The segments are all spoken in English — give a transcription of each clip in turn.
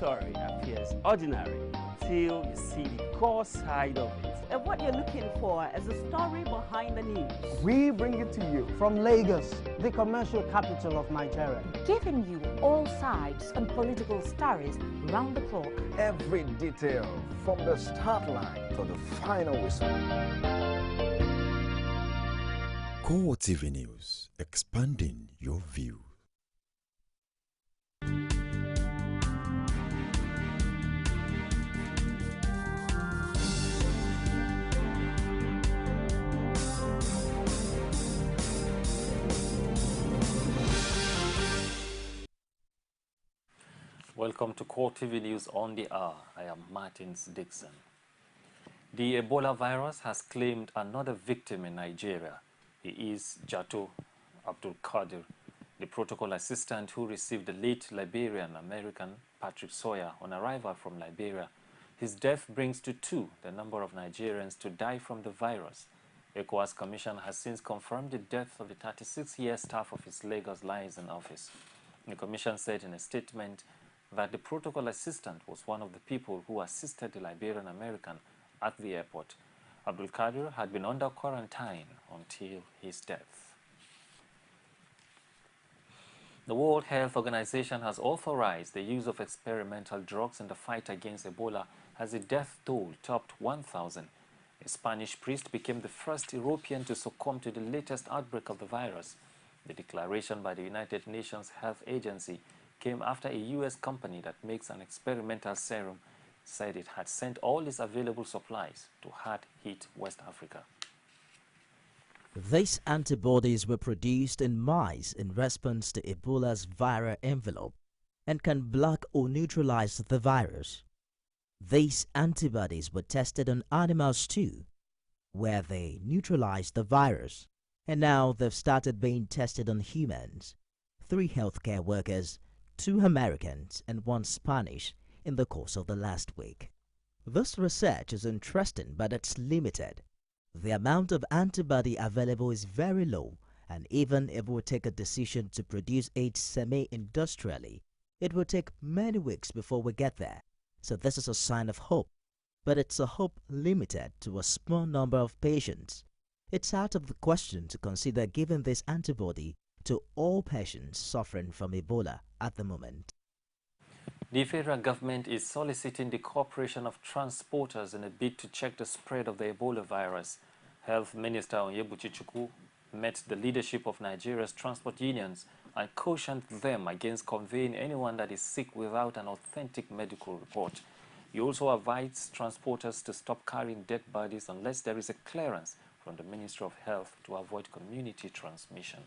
story appears ordinary till you see the core side of it. And what you're looking for is the story behind the news. We bring it to you from Lagos, the commercial capital of Nigeria. Giving you all sides and political stories round the clock. Every detail from the start line to the final whistle. CoreTV News, expanding your view. Welcome to CoreTV News on the Hour. I am Martins Dixon. The Ebola virus has claimed another victim in Nigeria. He is Jato Abdul Qadir, the protocol assistant who received the late Liberian-American Patrick Sawyer on arrival from Liberia. His death brings to 2 the number of Nigerians to die from the virus. ECOWAS Commission has since confirmed the death of the 36-year staff of its Lagos liaison office. The Commission said in a statement that the protocol assistant was one of the people who assisted the Liberian-American at the airport. Abdul Qadir had been under quarantine until his death. The World Health Organization has authorized the use of experimental drugs in the fight against Ebola as the death toll topped 1,000. A Spanish priest became the first European to succumb to the latest outbreak of the virus. The declaration by the United Nations Health Agency came after a U.S. company that makes an experimental serum said it had sent all its available supplies to hard-hit West Africa. These antibodies were produced in mice in response to Ebola's viral envelope and can block or neutralize the virus. These antibodies were tested on animals too, where they neutralized the virus, and now they've started being tested on humans. 3 healthcare workers, 2 Americans and 1 Spanish, in the course of the last week. This research is interesting, but it's limited. The amount of antibody available is very low, and even if we take a decision to produce it semi-industrially, it will take many weeks before we get there. So this is a sign of hope, but it's a hope limited to a small number of patients. It's out of the question to consider giving this antibody to all patients suffering from Ebola at the moment. The federal government is soliciting the cooperation of transporters in a bid to check the spread of the Ebola virus. Health Minister Onyebuchi Chukwu met the leadership of Nigeria's transport unions and cautioned them against conveying anyone that is sick without an authentic medical report. He also advised transporters to stop carrying dead bodies unless there is a clearance from the Ministry of Health to avoid community transmission.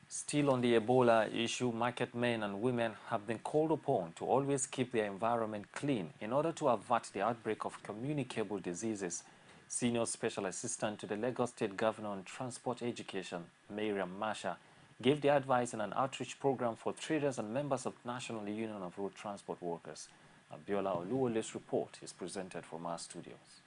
Still on the Ebola issue, market men and women have been called upon to always keep their environment clean in order to avert the outbreak of communicable diseases. Senior Special Assistant to the Lagos State Governor on Transport Education, Miriam Masha, gave the advice in an outreach program for traders and members of National Union of Road Transport Workers. Abiola Oluwole's report is presented from our studios.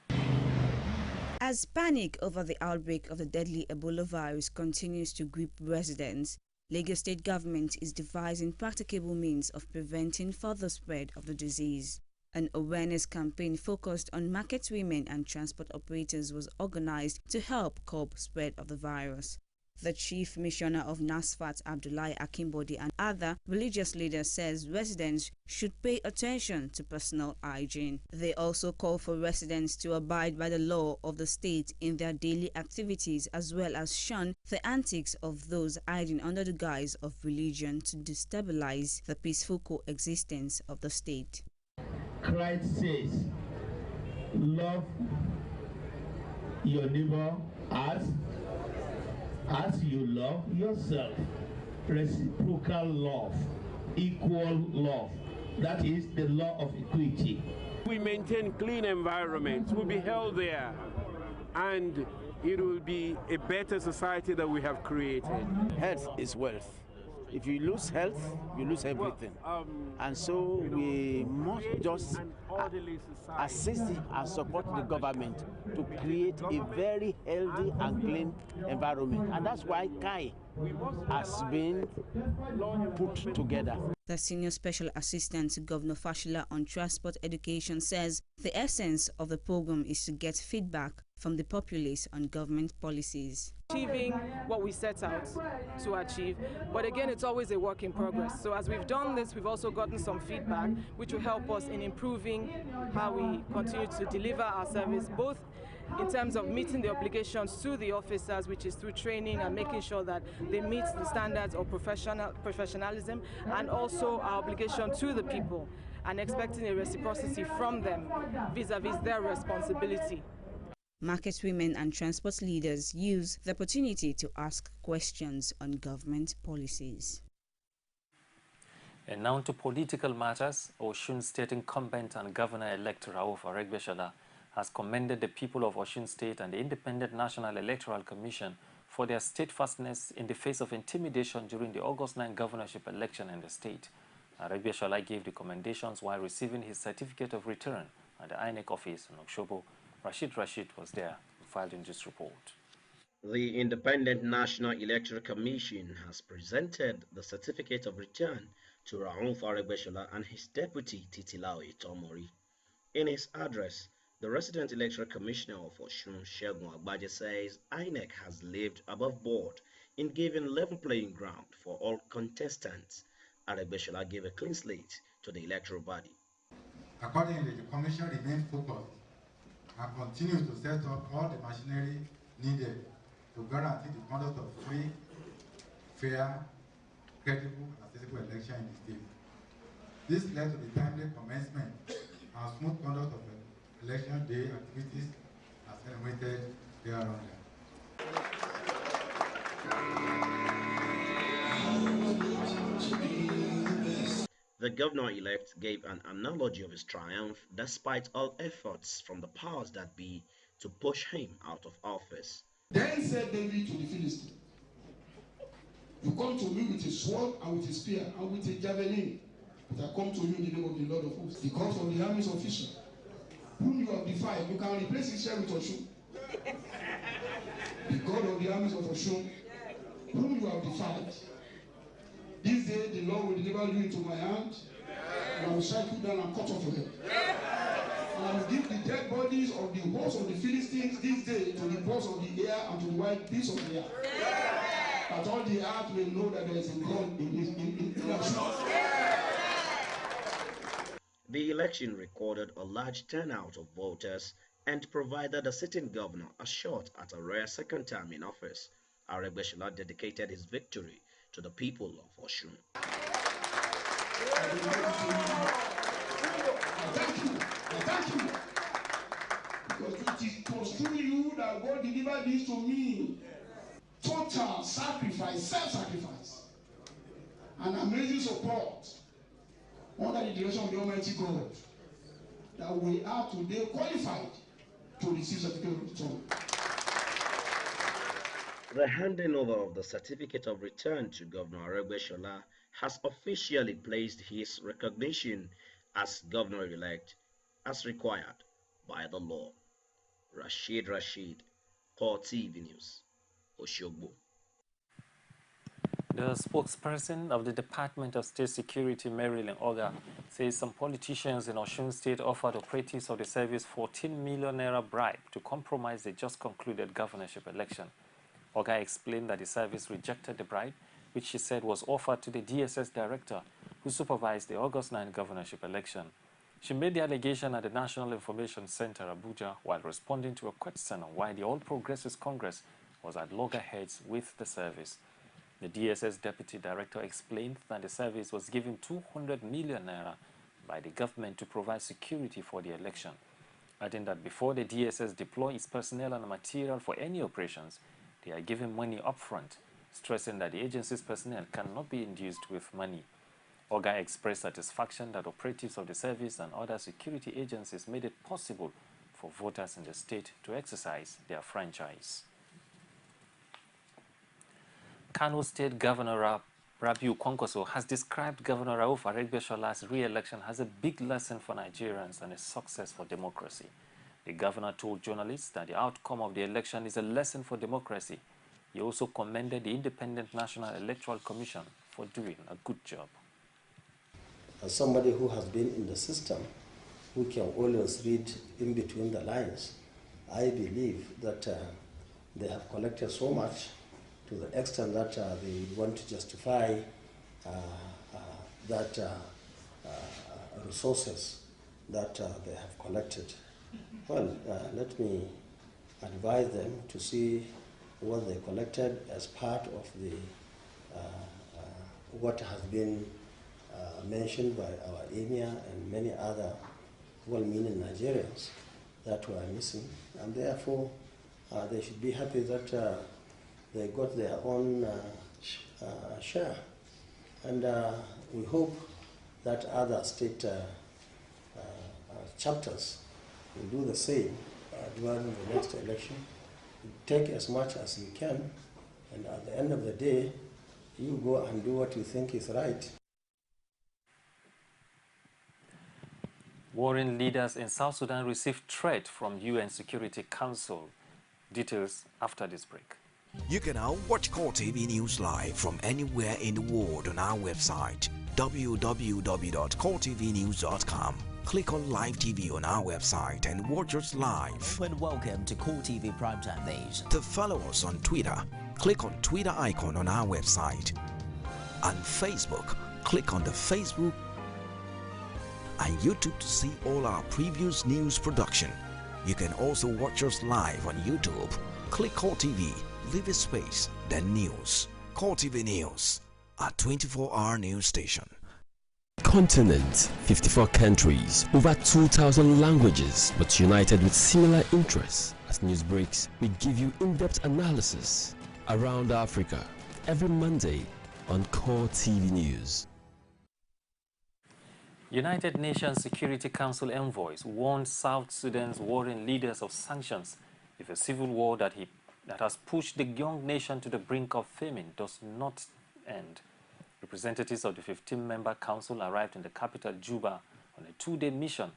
As panic over the outbreak of the deadly Ebola virus continues to grip residents, Lagos State government is devising practicable means of preventing further spread of the disease. An awareness campaign focused on market women and transport operators was organized to help curb spread of the virus. The Chief Missioner of NASFAT, Abdullahi Akimbodi, and other religious leaders says residents should pay attention to personal hygiene. They also call for residents to abide by the law of the state in their daily activities, as well as shun the antics of those hiding under the guise of religion to destabilize the peaceful coexistence of the state. Christ says, love your neighbor as you love yourself. Reciprocal love, equal love. That is the law of equity. We maintain clean environments, we'll be held there, and it will be a better society that we have created. Health is wealth. If you lose health, you lose everything. And so we must just assist and support the government to create a very healthy and clean environment. And that's why CAI has been put together. The Senior Special Assistant to Governor Fashila on Transport Education says the essence of the program is to get feedback from the populace on government policies. Achieving what we set out to achieve, but again, it's always a work in progress. So as we've done this, we've also gotten some feedback which will help us in improving how we continue to deliver our service, both in terms of meeting the obligations to the officers, which is through training and making sure that they meet the standards of professionalism, and also our obligation to the people and expecting a reciprocity from them vis-a-vis their responsibility. Market women and transport leaders use the opportunity to ask questions on government policies. And now to political matters. Osun State incumbent and Governor-elect Rauf Aregbesola has commended the people of Osun State and the Independent National Electoral Commission for their steadfastness in the face of intimidation during the August 9 governorship election in the state. Aregbesola gave the commendations while receiving his certificate of return at the INEC office in Okshobo. Rashid was there and filed in this report. The Independent National Electoral Commission has presented the certificate of return to Rauf Aregbesola and his deputy Titilaoye Tomori. In his address, the resident electoral commissioner of Osun, Segun Agbaje, says INEC has lived above board in giving level playing ground for all contestants. Aregbesola gave a clean slate to the electoral body. Accordingly, the commission remains focused and continues to set up all the machinery needed to guarantee the conduct of free, fair, credible, and accessible election in the state. This led to the timely commencement and smooth conduct of election day activities as enumerated thereon. The governor-elect gave an analogy of his triumph despite all efforts from the powers that be to push him out of office. Then said David to the Philistine, "You come to me with a sword and with a spear and with a javelin, but I come to you in the name of the Lord of hosts, the God of the armies of Israel, whom you have defied. You can replace Israel with Osun. The God of the armies of Osun, whom you have defied. This day the Lord will deliver you into my hand, and I will strike you down and cut off your head. And I will give the dead bodies of the hosts of the Philistines this day to the birds of the air and to the wild beasts of the air. That all the earth will know that there is a God in The election recorded a large turnout of voters and provided the sitting governor a shot at a rare second term in office. Aregbesola dedicated his victory to the people of Osun. Thank you. Because it was through you that God delivered this to me. Total sacrifice, self-sacrifice, and amazing support under the direction of the Almighty God, that we are today qualified to receive certificate of return. The handing over of the certificate of return to Governor Aregbesola has officially placed his recognition as governor-elect as required by the law. Rashid, CoreTV News, Oshogbo. The spokesperson of the Department of State Security, Marilyn Oga, says some politicians in Osun State offered operatives of the service 14 million naira bribe to compromise the just concluded governorship election. Oga explained that the service rejected the bribe, which she said was offered to the DSS director who supervised the August 9 governorship election. She made the allegation at the National Information Center, Abuja, while responding to a question on why the All Progressives Congress was at loggerheads with the service. The DSS deputy director explained that the service was given 200 million naira by the government to provide security for the election, adding that before the DSS deploy its personnel and material for any operations, they are given money upfront, stressing that the agency's personnel cannot be induced with money. Oga expressed satisfaction that operatives of the service and other security agencies made it possible for voters in the state to exercise their franchise. Kano State Governor Rabiu Kwankwaso has described Governor Rauf Aregbesol's re-election as a big lesson for Nigerians and a success for democracy. The governor told journalists that the outcome of the election is a lesson for democracy. He also commended the Independent National Electoral Commission for doing a good job. As somebody who has been in the system, who can always read in between the lines, I believe that they have collected so much to the extent that they want to justify that resources that they have collected. Well, let me advise them to see what they collected as part of the what has been mentioned by our emir and many other well-meaning Nigerians that were missing, and therefore they should be happy that they got their own share. And we hope that other state chapters will do the same during the next election. Take as much as you can, and at the end of the day, you go and do what you think is right. Warring leaders in South Sudan received threat from UN Security Council. Details after this break. You can now watch CoreTV News live from anywhere in the world on our website www.coretvnews.com. Click on Live TV on our website and watch us live. And welcome to CoreTV Primetime News. To follow us on Twitter, click on Twitter icon on our website. On Facebook, click on the Facebook and YouTube to see all our previous news production. You can also watch us live on YouTube. Click CoreTV, leave a space, then News. CoreTV News, our 24-hour news station. Continent, 54 countries, over 2,000 languages, but united with similar interests. As news breaks, we give you in-depth analysis around Africa every Monday on CoreTV News. United Nations Security Council envoys warned South Sudan's warring leaders of sanctions if a civil war that has pushed the young nation to the brink of famine does not end. Representatives of the 15-member council arrived in the capital, Juba, on a two-day mission.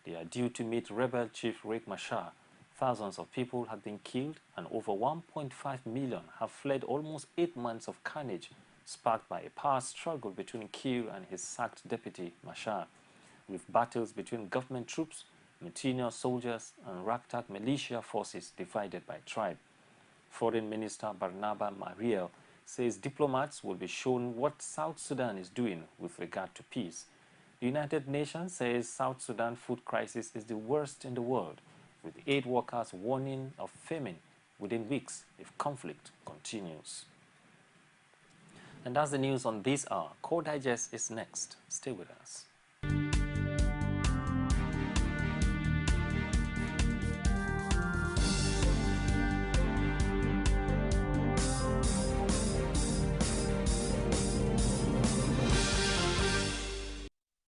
They are due to meet rebel chief Riek Machar. Thousands of people have been killed and over 1.5 million have fled almost 8 months of carnage sparked by a power struggle between Kiir and his sacked deputy, Machar, with battles between government troops, Moutinho soldiers, and ragtag militia forces divided by tribe. Foreign Minister Barnaba Mariel says diplomats will be shown what South Sudan is doing with regard to peace. The United Nations says South Sudan food crisis is the worst in the world, with aid workers warning of famine within weeks if conflict continues. And that's the news on this hour. Core Digest is next. Stay with us.